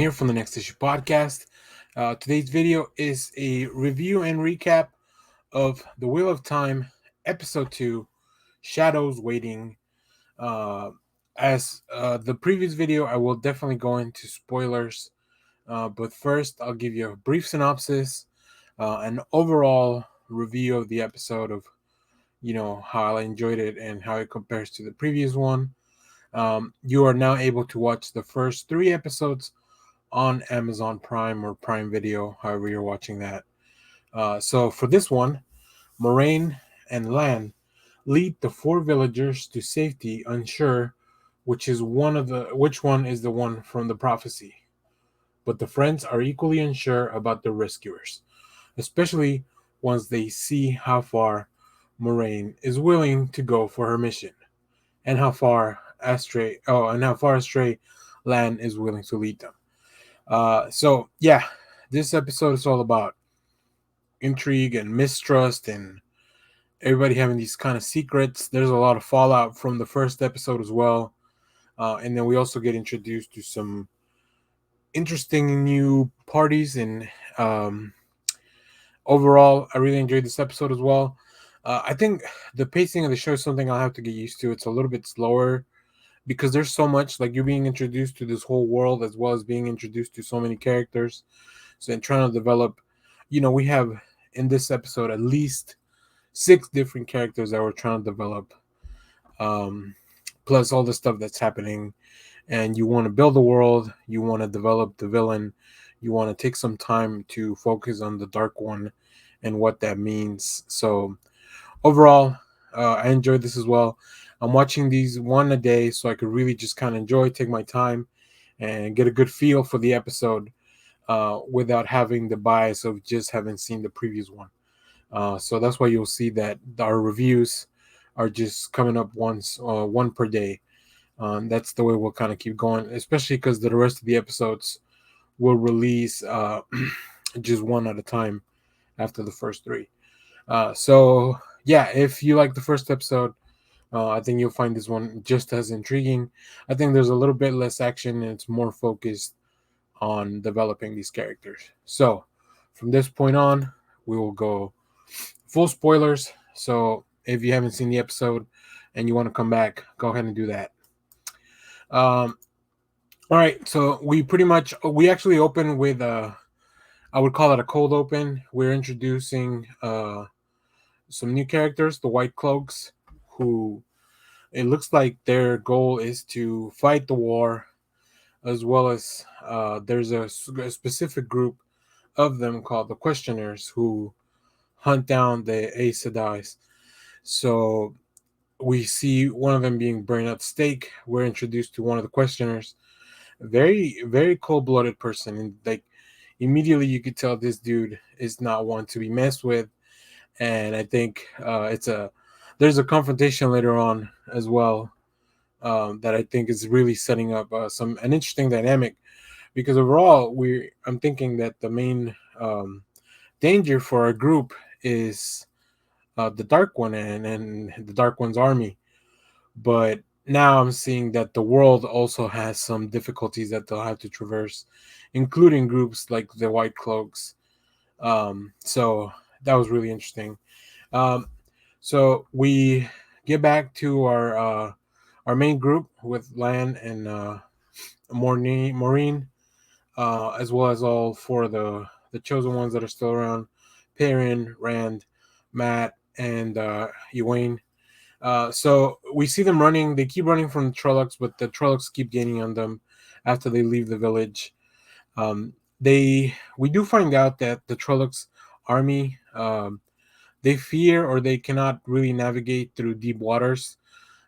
here from the Next Issue podcast. Today's video is a review and recap of The Wheel of Time, Episode 2, Shadows Waiting. Uh, as the previous video, I will definitely go into spoilers, but first, I'll give you a brief synopsis, an overall review of the episode of how I enjoyed it and how it compares to the previous one. You are now able to watch the first 3 episodes on Amazon Prime or Prime Video, however you're watching that. So for this one, Moraine and Lan lead the 4 villagers to safety, unsure which one is the one from the prophecy. But the friends are equally unsure about the rescuers, especially once they see how far Moraine is willing to go for her mission, and how far astray Lan is willing to lead them. So yeah, this episode is all about intrigue and mistrust and everybody having these kind of secrets. There's a lot of fallout from the first episode as well. And then we also get introduced to some interesting new parties. And overall, I really enjoyed this episode as well. I think the pacing of the show is something I'll have to get used to. It's a little bit slower because there's so much, like, you're being introduced to this whole world as well as being introduced to so many characters. So in trying to develop, we have in this episode at least 6 different characters that we're trying to develop, um, plus all the stuff that's happening. And you want to build the world, you want to develop the villain, you want to take some time to focus on the Dark One and what that means. So overall, I enjoyed this as well. I'm watching these one a day so I could really just kind of enjoy, take my time, and get a good feel for the episode without having the bias of just having seen the previous one. So that's why you'll see that our reviews are just coming up one per day. That's the way we'll kind of keep going, especially because the rest of the episodes will release just one at a time after the first 3. So yeah, if you like the first episode, I think you'll find this one just as intriguing. I think there's a little bit less action and it's more focused on developing these characters. So from this point on, we will go full spoilers. So if you haven't seen the episode and you want to come back, go ahead and do that. All right, so we actually open with I would call it a cold open. We're introducing some new characters, the White Cloaks, who it looks like their goal is to fight the war, as well as there's a specific group of them called the Questioners who hunt down the Aes Sedais. So we see one of them being burned at stake. We're introduced to one of the Questioners, a very, very cold-blooded person, and like immediately you could tell this dude is not one to be messed with. And I think there's a confrontation later on as well, that I think is really setting up an interesting dynamic, because overall I'm thinking that the main danger for our group is the Dark One and the Dark One's army. But now I'm seeing that the world also has some difficulties that they'll have to traverse, including groups like the White Cloaks. So that was really interesting. Um, so we get back to our main group with Lan and Maureen, as well as all 4 of the chosen ones that are still around: Perrin, Rand, Matt, and Ewain. So we see them running. They keep running from the Trollocs, but the Trollocs keep gaining on them after they leave the village. Um, we do find out that the Trollocs army, they fear or they cannot really navigate through deep waters,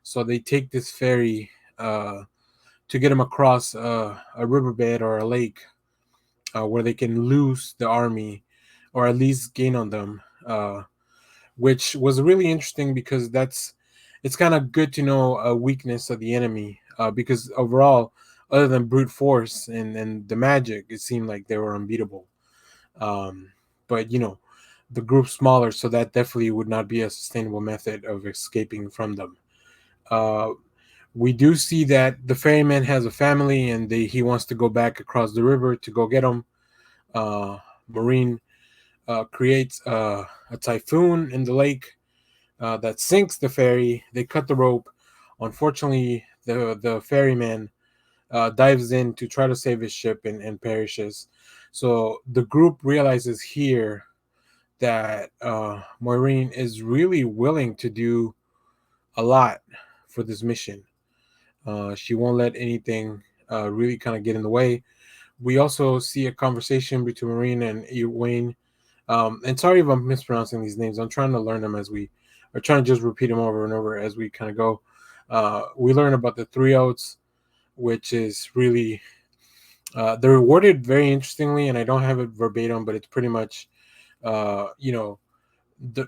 so they take this ferry to get them across a riverbed or a lake, where they can lose the army or at least gain on them. Which was really interesting because it's kind of good to know a weakness of the enemy, because overall, other than brute force and the magic, it seemed like they were unbeatable. But the group's smaller, so that definitely would not be a sustainable method of escaping from them. Uh, We do see that the ferryman has a family, and he wants to go back across the river to go get them. Marine creates a typhoon in the lake that sinks the ferry. They cut the rope. Unfortunately, the ferryman dives in to try to save his ship and perishes. So the group realizes here that Maureen is really willing to do a lot for this mission. She won't let anything really kind of get in the way. We also see a conversation between Maureen and Wayne. And sorry if I'm mispronouncing these names. I'm trying to learn them as we are trying to just repeat them over and over as we kind of go. We learn about the three oats, which is really they're worded very interestingly, and I don't have it verbatim, but it's pretty much you know,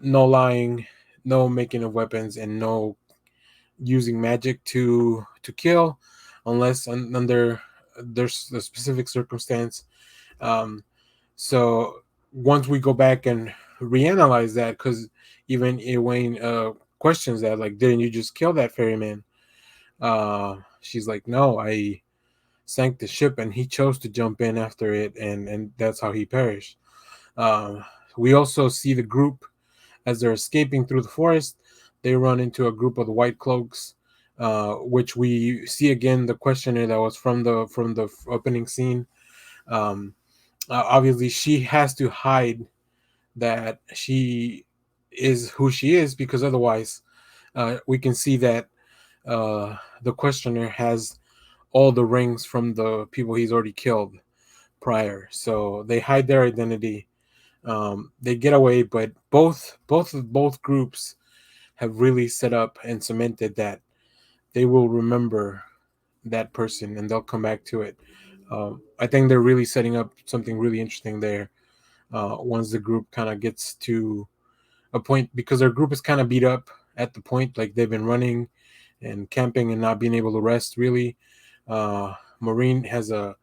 no lying, no making of weapons, and no using magic to kill, unless under there's a specific circumstance. Um, so once we go back and reanalyze that, because even Elaine questions that, like, didn't you just kill that ferryman? She's like, no, I sank the ship, and he chose to jump in after it, and that's how he perished. Um, we also see the group as they're escaping through the forest. They run into a group of the white cloaks, which we see again the questioner that was from the opening scene. Um, Obviously, she has to hide that she is who she is, because otherwise, we can see that the questioner has all the rings from the people he's already killed prior. So they hide their identity. They get away, but both groups have really set up and cemented that they will remember that person and they'll come back to it. I think they're really setting up something really interesting there. Once the group kind of gets to a point, because their group is kind of beat up at the point, like they've been running and camping and not being able to rest really. Maureen has an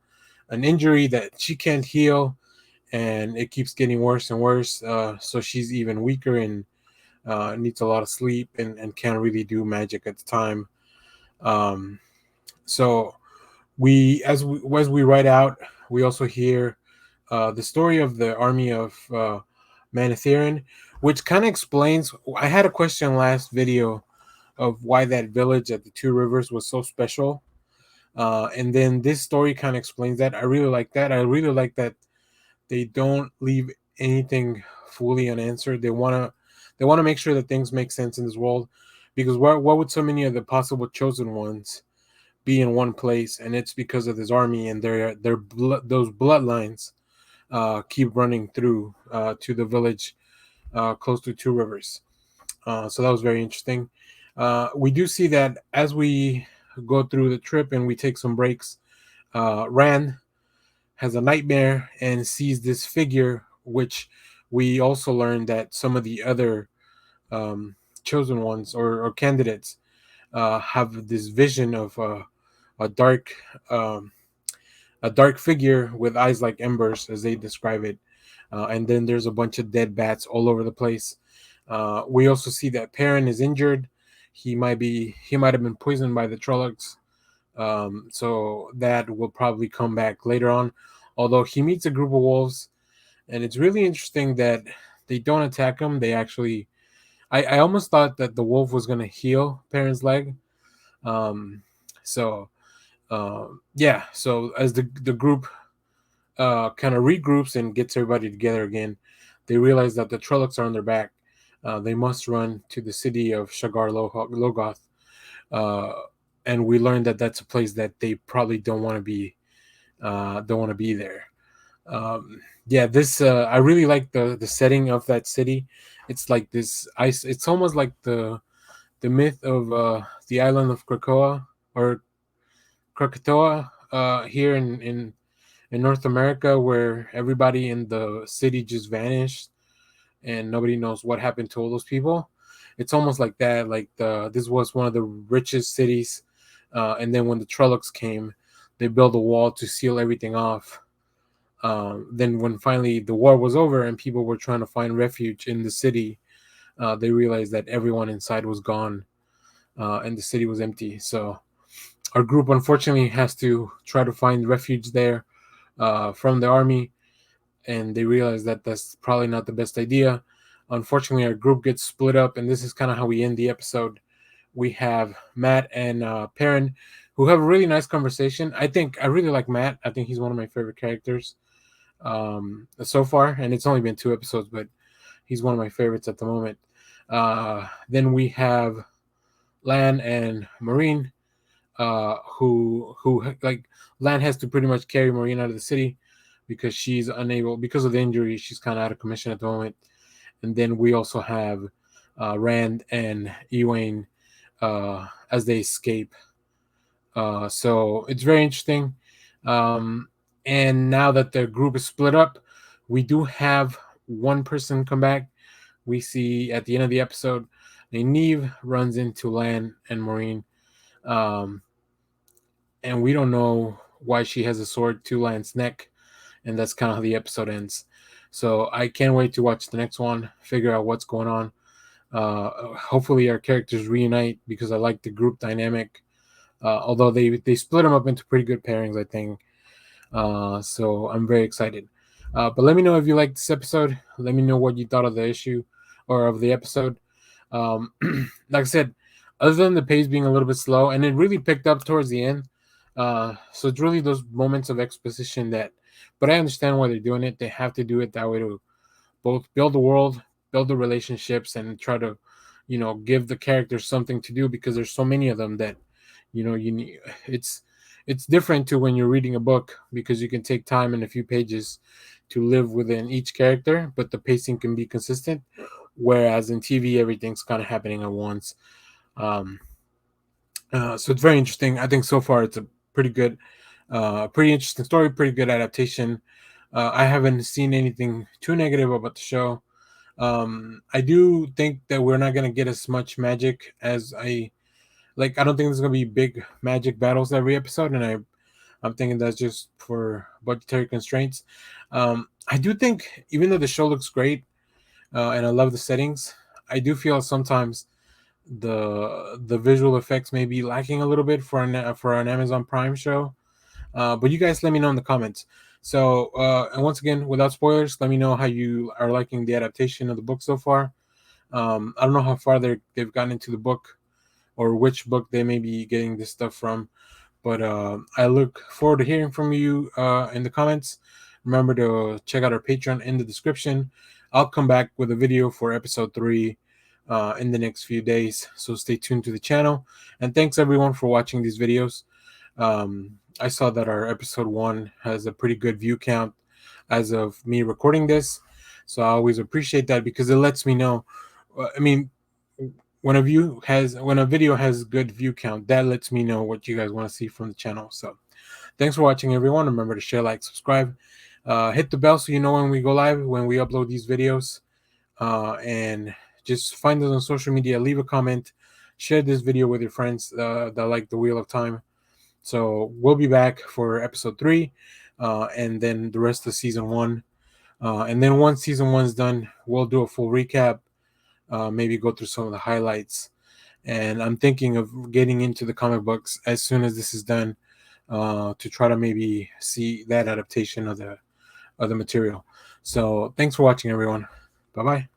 injury that she can't heal, and it keeps getting worse and worse. So she's even weaker and needs a lot of sleep and can't really do magic at the time. Um, so as we write out, we also hear the story of the army of Manetheren, which kind of explains. I had a question last video of why that village at the Two Rivers was so special, and then this story kind of explains that. I really like that. I really like that they don't leave anything fully unanswered. They want to make sure that things make sense in this world, because what would so many of the possible chosen ones be in one place? And it's because of this army, and those bloodlines keep running through to the village close to Two Rivers. So that was very interesting. We do see that as we go through the trip and we take some breaks, Ran has a nightmare and sees this figure, which we also learned that some of the other chosen ones or candidates have this vision of a dark um, a dark figure with eyes like embers, as they describe it. And then there's a bunch of dead bats all over the place. We also see that Perrin is injured. He might have been poisoned by the Trollocs. So that will probably come back later on. Although he meets a group of wolves, and it's really interesting that they don't attack him. They actually, I almost thought that the wolf was gonna heal Perrin's leg. Um, so yeah, so as the group kind of regroups and gets everybody together again, they realize that the Trollocs are on their back. They must run to the city of Shagar Logoth, uh, and we learned that that's a place that they probably don't want to be there. Yeah, this I really like the setting of that city. It's like this ice. It's almost like the myth of the island of Krakoa or Krakatoa here in North America, where everybody in the city just vanished and nobody knows what happened to all those people. It's almost like that. Like this was one of the richest cities, and then when the Trollocs came, they built a wall to seal everything off. Then when finally the war was over and people were trying to find refuge in the city, they realized that everyone inside was gone, and the city was empty. So our group unfortunately has to try to find refuge there from the army, and they realize that that's probably not the best idea. Unfortunately, our group gets split up, and this is kind of how we end the episode. We have Matt and Perrin, who have a really nice conversation. I really like Matt. I think he's one of my favorite characters so far, and it's only been 2 episodes, but he's one of my favorites at the moment. Then we have Lan and Marine, who like Lan has to pretty much carry Marine out of the city because she's unable, because of the injury. She's kind of out of commission at the moment. And then we also have Rand and Ewain as they escape. So it's very interesting. Um, and now that the group is split up, we do have one person come back. We see at the end of the episode, Nynaeve runs into Lan and Marine. Um, and we don't know why she has a sword to Lan's neck. And that's kind of how the episode ends. So I can't wait to watch the next one, figure out what's going on. Hopefully our characters reunite because I like the group dynamic. Although they split them up into pretty good pairings, I think. So I'm very excited. But let me know if you liked this episode. Let me know what you thought of the issue or of the episode. Like I said, other than the pace being a little bit slow, and it really picked up towards the end. So it's really those moments of exposition that, but I understand why they're doing it. They have to do it that way to both build the world, build the relationships, and try to, give the characters something to do because there's so many of them that, you need. It's different to when you're reading a book because you can take time in a few pages to live within each character, but the pacing can be consistent. Whereas in TV, everything's kind of happening at once. Um, so it's very interesting. I think so far it's a pretty good, pretty interesting story, pretty good adaptation. I haven't seen anything too negative about the show. I do think that we're not gonna get as much magic as I like. I don't think there's gonna be big magic battles every episode, and I'm thinking that's just for budgetary constraints. I do think even though the show looks great and I love the settings, I do feel sometimes the visual effects may be lacking a little bit for an Amazon Prime show. But you guys let me know in the comments. So and once again, without spoilers, let me know how you are liking the adaptation of the book so far. I don't know how far they've gotten into the book or which book they may be getting this stuff from, but I look forward to hearing from you in the comments. Remember to check out our Patreon in the description. I'll come back with a video for episode 3 in the next few days, so stay tuned to the channel. And thanks everyone for watching these videos. I saw that our episode 1 has a pretty good view count as of me recording this, so I always appreciate that because it lets me know. I mean, when a video has good view count, that lets me know what you guys want to see from the channel. So thanks for watching, everyone. Remember to share, like, subscribe, hit the bell so you know when we go live, when we upload these videos, and just find us on social media, leave a comment, share this video with your friends that like the Wheel of Time. So we'll be back for episode 3, and then the rest of season 1. And then once season 1's done, we'll do a full recap, maybe go through some of the highlights. And I'm thinking of getting into the comic books as soon as this is done, to try to maybe see that adaptation of the material. So thanks for watching, everyone. Bye bye.